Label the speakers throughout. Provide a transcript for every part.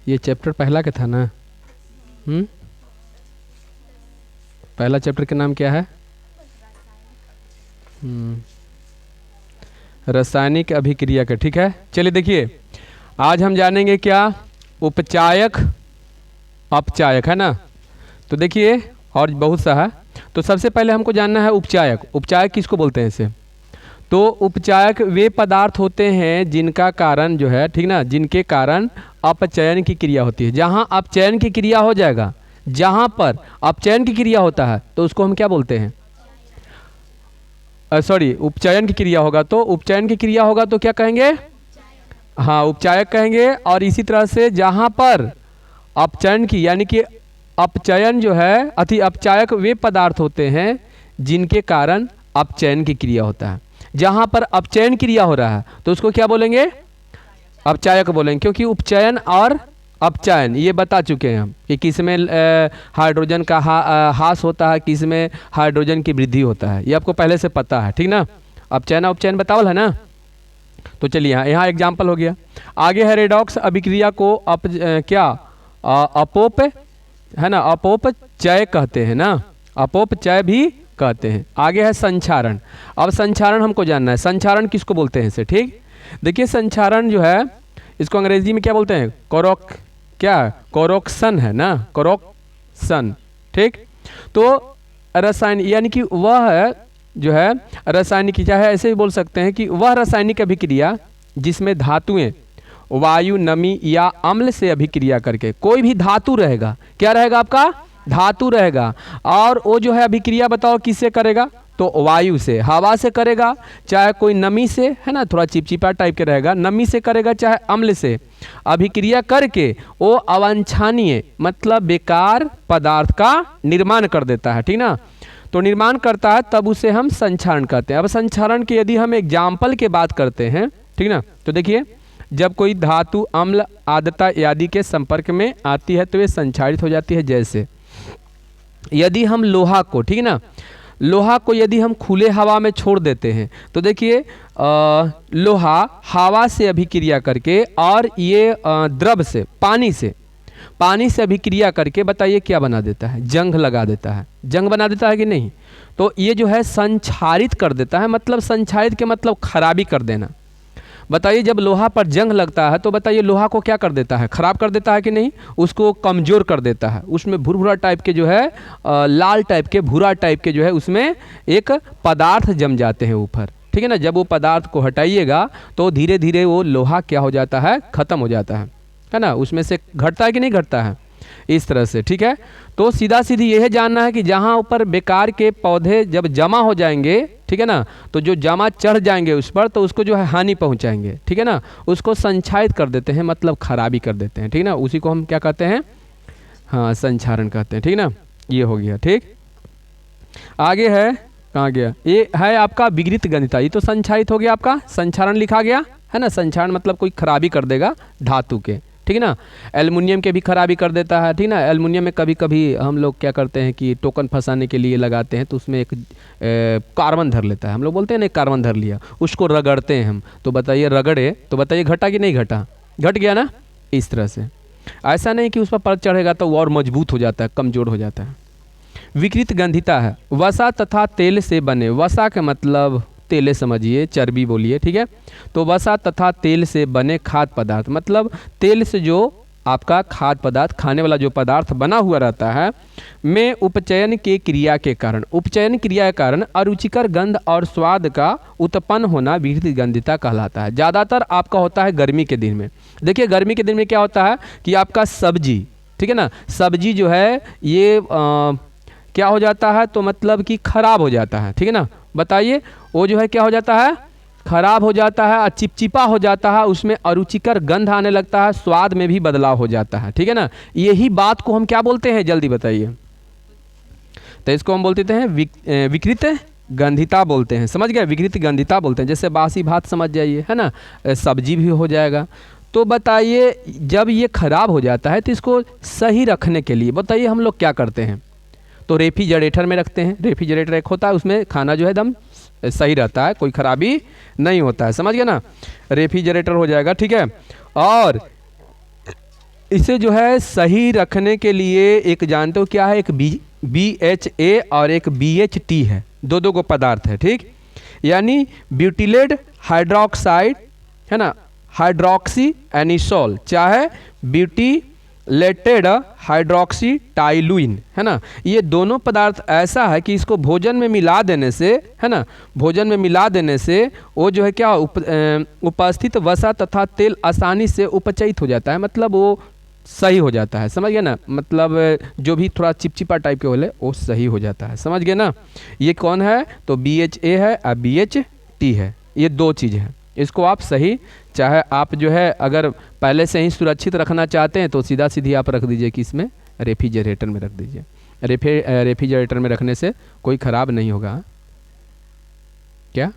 Speaker 1: ये चैप्टर पहला का था ना? पहला चैप्टर का नाम क्या है? रासायनिक अभिक्रिया का। ठीक है, चलिए देखिए, आज हम जानेंगे क्या? उपचायक, अपचायक, है ना? तो देखिए, और बहुत सा है। तो सबसे पहले हमको जानना है उपचायक। उपचायक किसको बोलते हैं इसे? तो उपचायक वे पदार्थ होते हैं जिनका कारण जो है, ठीक ना, जिनके कारण अपचयन की क्रिया होती है। जहाँ अपचयन की क्रिया हो जाएगा, जहाँ पर अपचयन की क्रिया होता है तो उसको हम क्या बोलते हैं? सॉरी, उपचयन की क्रिया होगा तो, उपचयन की क्रिया होगा तो क्या कहेंगे? हाँ, उपचायक कहेंगे। और इसी तरह से जहाँ पर अपचयन की, यानी कि अपचयन जो है, अति अपचायक वे पदार्थ होते हैं जिनके कारण अपचयन की क्रिया होता है। जहाँ पर अपचयन क्रिया हो रहा है तो उसको क्या बोलेंगे? अपचायक बोलेंगे, क्योंकि उपचयन और अपचयन ये बता चुके हैं हम कि किस में हाइड्रोजन का ह्रास होता है, किस में हाइड्रोजन की वृद्धि होता है। ये आपको पहले से पता है, ठीक ना? अपचयन उपचयन बतावल है ना? तो चलिए, यहाँ एग्जाम्पल हो गया। आगे है रेडॉक्स अभिक्रिया को अपोप, है ना, अपोपचय कहते हैं ना, अपोपचय भी कहते हैं। आगे है संक्षारण। अब संक्षारण हमको जानना है, संक्षारण किसको बोलते हैं इसे? ठीक, देखिए, संक्षारण जो है इसको अंग्रेजी में क्या बोलते हैं? कोरोक्शन है ना, कोरोक्शन। ठीक, तो रासायनिक, यानी कि वह जो है रासायनिक, चाहे ऐसे भी बोल सकते हैं कि वह रासायनिक अभिक्रिया जिसमें धातुएं वायु, नमी या अम्ल से अभिक्रिया करके, कोई भी धातु रहेगा, क्या रहेगा आपका? धातु रहेगा। और वो जो है अभिक्रिया बताओ किससे करेगा? तो वायु से, हवा से करेगा, चाहे कोई नमी से, है ना, थोड़ा चिपचिपा टाइप के रहेगा, नमी से करेगा, चाहे अम्ल से अभिक्रिया करके वो अवांछनीय, मतलब बेकार पदार्थ का निर्माण कर देता है, ठीक ना? तो निर्माण करता है, तब उसे हम संक्षारण कहते हैं। अब संक्षारण के यदि हम एग्जाम्पल की बात करते हैं, ठीक ना, तो देखिए, जब कोई धातु अम्ल, आद्रता आदि के संपर्क में आती है तो वे संक्षारित हो जाती है। जैसे यदि हम लोहा को, ठीक ना, लोहा को यदि हम खुले हवा में छोड़ देते हैं तो देखिए, लोहा हवा से अभिक्रिया करके और ये द्रव से, पानी से अभिक्रिया करके, बताइए क्या बना देता है? जंग लगा देता है। जंग बना देता है कि नहीं? तो ये जो है संक्षारित कर देता है। मतलब संक्षारित के मतलब खराबी कर देना। बताइए, जब लोहा पर जंग लगता है तो बताइए लोहा को क्या कर देता है? खराब कर देता है कि नहीं? उसको कमज़ोर कर देता है। उसमें भूरा टाइप के जो है, लाल टाइप के, भूरा टाइप के जो है, उसमें एक पदार्थ जम जाते हैं ऊपर, ठीक है ना? जब वो पदार्थ को हटाइएगा तो धीरे धीरे वो लोहा क्या हो जाता है? ख़त्म हो जाता है ना? उसमें से घटता है कि नहीं घटता है? इस तरह से, ठीक है? तो सीधा सीधी यह जानना है कि जहाँ ऊपर बेकार के पौधे जब जमा हो जाएंगे, ठीक है ना, तो जो जमा चढ़ जाएंगे उस पर, तो उसको जो है हानि पहुँचाएंगे, ठीक है ना? उसको संक्षारित कर देते हैं, मतलब खराबी कर देते हैं, ठीक ना? उसी को हम क्या कहते हैं? हाँ, संक्षारण कहते हैं, ठीक ना? ये हो गया, ठीक। आगे है, कहाँ गया? ये है आपका विकृत गंधिता। ये तो संक्षारित हो गया, आपका संक्षारण लिखा गया है ना? संक्षारण मतलब कोई खराबी कर देगा धातु के, ठीक ना? एल्युमिनियम के भी खराबी कर देता है, ठीक ना? एल्युमिनियम में कभी कभी हम लोग क्या करते हैं कि टोकन फंसाने के लिए लगाते हैं, तो उसमें एक कार्बन धर लेता है। हम लोग बोलते हैं ना, कार्बन धर लिया, उसको रगड़ते हैं हम। तो बताइए, रगड़े तो बताइए घटा कि नहीं घटा? घट गया ना? इस तरह से। ऐसा नहीं कि उस पर परत चढ़ेगा तो वो और मजबूत हो जाता है, कमज़ोर हो जाता है। विकृत गंधिता है, वसा तथा तेल से बने, वसा का मतलब तेले समझिए, चर्बी बोलिए, ठीक है? तो वसा तथा तेल से बने खाद्य पदार्थ, मतलब तेल से जो आपका खाद्य पदार्थ, खाने वाला जो पदार्थ बना हुआ रहता है, में उपचयन के क्रिया के कारण, उपचयन क्रिया के कारण अरुचिकर गंध और स्वाद का उत्पन्न होना विकृत गंधिता कहलाता है। ज़्यादातर आपका होता है गर्मी के दिन में। देखिए, गर्मी के दिन में क्या होता है कि आपका सब्जी, ठीक है ना, सब्जी जो है ये क्या हो जाता है? तो मतलब कि खराब हो जाता है, ठीक है ना? बताइए, वो जो है क्या हो जाता है? खराब हो जाता है, चिपचिपा हो जाता है, उसमें अरुचिकर गंध आने लगता है, स्वाद में भी बदलाव हो जाता है, ठीक है ना? यही बात को हम क्या बोलते हैं? जल्दी बताइए। तो इसको हम बोलते हैं विकृत गंधिता बोलते हैं। समझ गए? विकृत गंधिता बोलते हैं। जैसे बासी भात समझ जाइए, है ना? सब्जी भी हो जाएगा। तो बताइए, जब ये खराब हो जाता है तो इसको सही रखने के लिए बताइए हम लोग क्या करते हैं? तो रेफ्रिजरेटर में रखते हैं। रेफ्रिजरेटर एक होता है, उसमें खाना जो है एकदम सही रहता है, कोई खराबी नहीं होता है। समझ गए ना? रेफ्रिजरेटर हो जाएगा, ठीक है? और इसे जो है सही रखने के लिए एक जानते हो क्या है, एक BHA और एक BHT है, दो दो को पदार्थ है, ठीक। यानी ब्यूटिलेट हाइड्रोक्साइड है ना, हाइड्रोक्सी एनिसोल, चाहे ब्यूटिलेटेड हाइड्रोक्सी टाइलुइन, है ना। ये दोनों पदार्थ ऐसा है कि इसको भोजन में मिला देने से, है ना, भोजन में मिला देने से वो जो है क्या उपस्थित वसा तथा तेल आसानी से उपचयित हो जाता है, मतलब वो सही हो जाता है, समझ गए ना। मतलब जो भी थोड़ा चिपचिपा टाइप के बोले वो सही हो जाता है, समझ गए ना। ये कौन है, तो BHA है और BHT है, ये दो चीज़ है। इसको आप सही, चाहे आप जो है अगर पहले से ही सुरक्षित रखना चाहते हैं तो सीधा सीधी आप रख दीजिए कि इसमें रेफ्रिजरेटर में रख दीजिए। रेफ्रिजरेटर में रखने से कोई ख़राब नहीं होगा। क्या,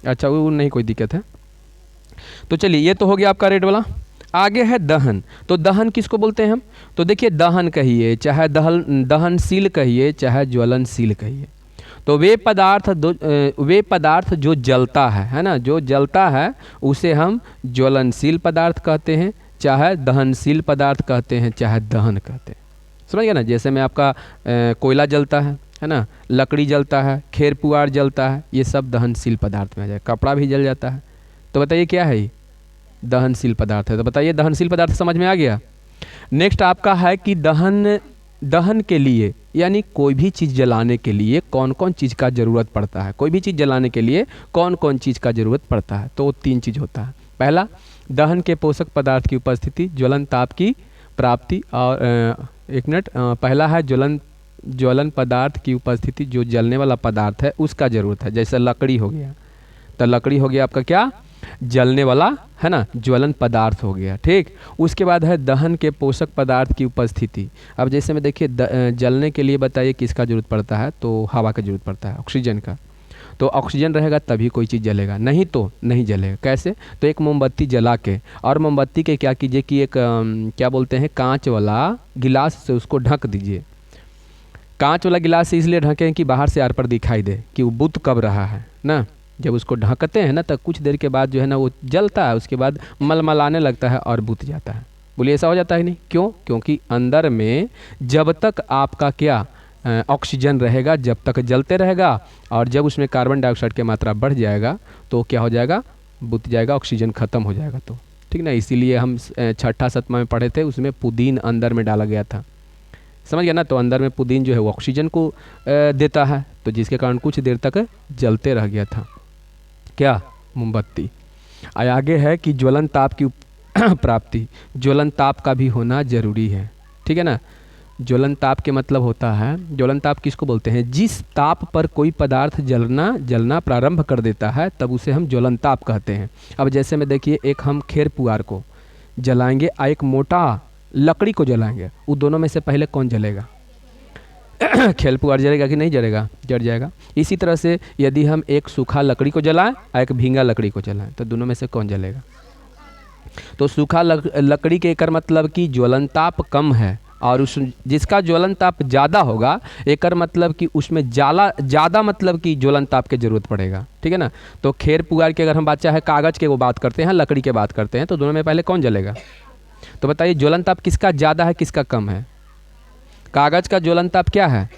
Speaker 1: अच्छा वो नहीं कोई दिक्कत है। तो चलिए ये तो हो गया आपका रेड वाला। आगे है दहन। तो दहन किसको बोलते हैं हम, तो देखिए दहन कहिए चाहे दहनशील कहिए चाहे ज्वलनशील कहिए, तो वे पदार्थ जो जलता है ना, जो जलता है उसे हम ज्वलनशील पदार्थ कहते हैं, चाहे दहनशील पदार्थ कहते हैं, चाहे दहन कहते हैं, समझ गए ना। जैसे में आपका कोयला जलता है ना, लकड़ी जलता है, खेर पुआर जलता है, ये सब दहनशील पदार्थ में आ जाए। कपड़ा भी जल जाता है, तो बताइए क्या है ये, दहनशील पदार्थ है। तो बताइए दहनशील पदार्थ समझ में आ गया। नेक्स्ट आपका है कि दहन के लिए यानी कोई भी चीज़ जलाने के लिए कौन कौन चीज़ का ज़रूरत पड़ता है, कोई भी चीज़ जलाने के लिए कौन कौन चीज़ का ज़रूरत पड़ता है, तो तीन चीज़ होता है। पहला, दहन के पोषक पदार्थ की उपस्थिति, ज्वलन ताप की प्राप्ति, और एक मिनट, पहला है ज्वलन पदार्थ की उपस्थिति, जो जलने वाला पदार्थ है उसका ज़रूरत है। जैसे लकड़ी हो गया, तो लकड़ी हो गया आपका क्या, जलने वाला, है ना, ज्वलन पदार्थ हो गया, ठीक। उसके बाद है दहन के पोषक पदार्थ की उपस्थिति। अब जैसे में देखिए जलने के लिए बताइए किसका जरूरत पड़ता है, तो हवा का जरूरत पड़ता है, ऑक्सीजन का। तो ऑक्सीजन रहेगा तभी कोई चीज़ जलेगा, नहीं तो नहीं जलेगा। कैसे, तो एक मोमबत्ती जला के, और मोमबत्ती के क्या कीजिए कि एक क्या बोलते हैं, कांच वाला गिलास से उसको ढक दीजिए। कांच वाला गिलास से इसलिए ढकें कि बाहर से आर पर दिखाई दे कि वो बुत कब रहा है ना। जब उसको ढकते हैं ना तो कुछ देर के बाद जो है ना वो जलता है, उसके बाद मलमलाने लगता है और बुत जाता है। बोलिए ऐसा हो जाता है नहीं, क्यों, क्योंकि अंदर में जब तक आपका क्या ऑक्सीजन रहेगा जब तक जलते रहेगा, और जब उसमें कार्बन डाइऑक्साइड की मात्रा बढ़ जाएगा तो क्या हो जाएगा, बुत जाएगा, ऑक्सीजन ख़त्म हो जाएगा। तो ठीक ना, इसीलिए हम छठा सतमा में पढ़े थे, उसमें पुदीन अंदर में डाला गया था, समझ गया ना। तो अंदर में पुदीन जो है वो ऑक्सीजन को देता है, तो जिसके कारण कुछ देर तक जलते रह गया था क्या, मोमबत्ती। आगे है कि ज्वलन ताप की प्राप्ति, ज्वलन ताप का भी होना जरूरी है, ठीक है ना। ज्वलन ताप के मतलब होता है, ज्वलन ताप किसको बोलते हैं, जिस ताप पर कोई पदार्थ जलना प्रारंभ कर देता है तब उसे हम ज्वलन ताप कहते हैं। अब जैसे में देखिए एक हम खेर पुआर को जलाएंगे और एक मोटा लकड़ी को जलाएंगे, उन दोनों में से पहले कौन जलेगा, खेल पुआर जलेगा कि नहीं जलेगा, जल जाएगा। इसी तरह से यदि हम एक सूखा लकड़ी को जलाएं और एक भींगा लकड़ी को जलाएं तो दोनों में से कौन जलेगा। तो सूखा लकड़ी के एकर मतलब कि ज्वलन ताप कम है, और उस जिसका ज्वलन ताप ज़्यादा होगा एकर मतलब कि उसमें ज़्यादा मतलब कि ज्वलन ताप की जरूरत पड़ेगा, ठीक है ना। तो खेर पुआर की अगर हम बात चाहे कागज़ के वो बात करते हैं, लकड़ी के बात करते हैं, तो दोनों में पहले कौन जलेगा। तो बताइए ज्वलन ताप किसका ज़्यादा है किसका कम है। कागज़ का ज्वलन ताप क्या है,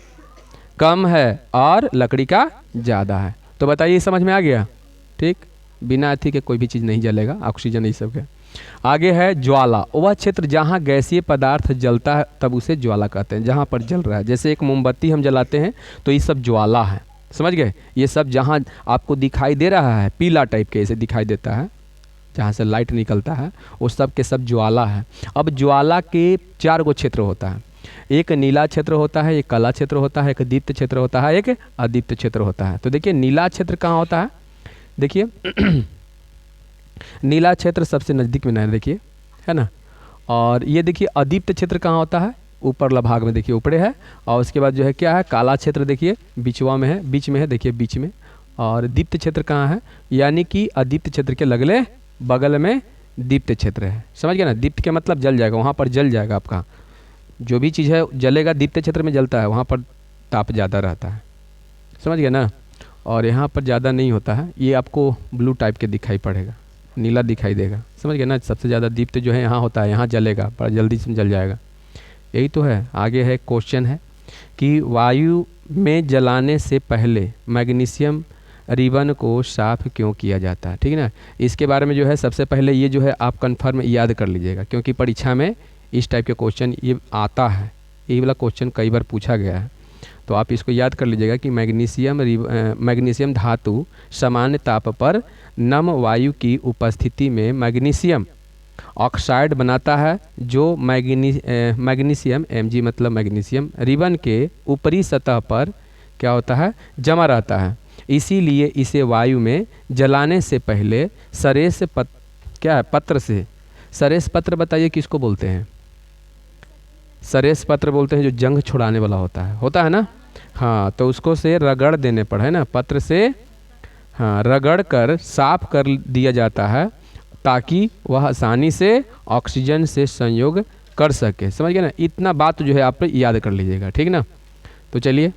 Speaker 1: कम है, और लकड़ी का ज़्यादा है। तो बताइए समझ में आ गया, ठीक। बिना अथी के कोई भी चीज़ नहीं जलेगा, ऑक्सीजन ये सब के। आगे है ज्वाला, वह क्षेत्र जहाँ गैसीय पदार्थ जलता है तब उसे ज्वाला कहते हैं, जहाँ पर जल रहा है। जैसे एक मोमबत्ती हम जलाते हैं तो ये सब ज्वाला है, समझ गए। ये सब जहाँ आपको दिखाई दे रहा है पीला टाइप के ऐसे दिखाई देता है, जहाँ से लाइट निकलता है, वो सब के सब ज्वाला है। अब ज्वाला के 4 गो क्षेत्र होता है, एक नीला क्षेत्र होता है, एक काला क्षेत्र होता है, एक दीप्त क्षेत्र होता है, एक अदीप्त क्षेत्र होता है। तो देखिए नीला क्षेत्र कहाँ होता है, देखिए नीला क्षेत्र सबसे नज़दीक में ना देखिए, है ना। और ये देखिए अदीप्त क्षेत्र कहाँ होता है, ऊपर भाग में देखिए ऊपरे है, और उसके बाद जो है क्या है, काला क्षेत्र देखिए बीचवा में है, बीच में है, देखिए बीच में। और दीप्त क्षेत्र कहाँ है, यानी कि अदीप्त क्षेत्र के लगले बगल में दीप्त क्षेत्र है, समझ गए ना। दीप्त के मतलब जल जाएगा, वहाँ पर जल जाएगा आपका जो भी चीज़ है जलेगा, दीप्त क्षेत्र में जलता है, वहाँ पर ताप ज़्यादा रहता है, समझ गए ना। और यहाँ पर ज़्यादा नहीं होता है, ये आपको ब्लू टाइप के दिखाई पड़ेगा, नीला दिखाई देगा, समझ गए ना। सबसे ज़्यादा दीप्त जो है यहाँ होता है, यहाँ जलेगा, बड़ा जल्दी से जल जाएगा। यही तो है। आगे है क्वेश्चन है कि वायु में जलाने से पहले मैग्नीशियम रिबन को साफ क्यों किया जाता है, ठीक है ना। इसके बारे में जो है सबसे पहले ये जो है आप कन्फर्म याद कर लीजिएगा, क्योंकि परीक्षा में इस टाइप के क्वेश्चन ये आता है, ये वाला क्वेश्चन कई बार पूछा गया है। तो आप इसको याद कर लीजिएगा कि मैग्नीशियम धातु सामान्य ताप पर नम वायु की उपस्थिति में मैग्नीशियम ऑक्साइड बनाता है, जो मैग्नीशियम Mg मतलब मैग्नीशियम रिबन के ऊपरी सतह पर क्या होता है, जमा रहता है। इसीलिए इसे वायु में जलाने से पहले सरेस पत्र से, सरेस पत्र बताइए किसको बोलते हैं, सरेस पत्र बोलते हैं जो जंग छुड़ाने वाला होता है ना। हाँ, तो उसको से रगड़ देने पर है ना, पत्र से हाँ रगड़ कर साफ कर दिया जाता है, ताकि वह आसानी से ऑक्सीजन से संयोग कर सके, समझ गए ना। इतना बात जो है आप याद कर लीजिएगा, ठीक ना। तो चलिए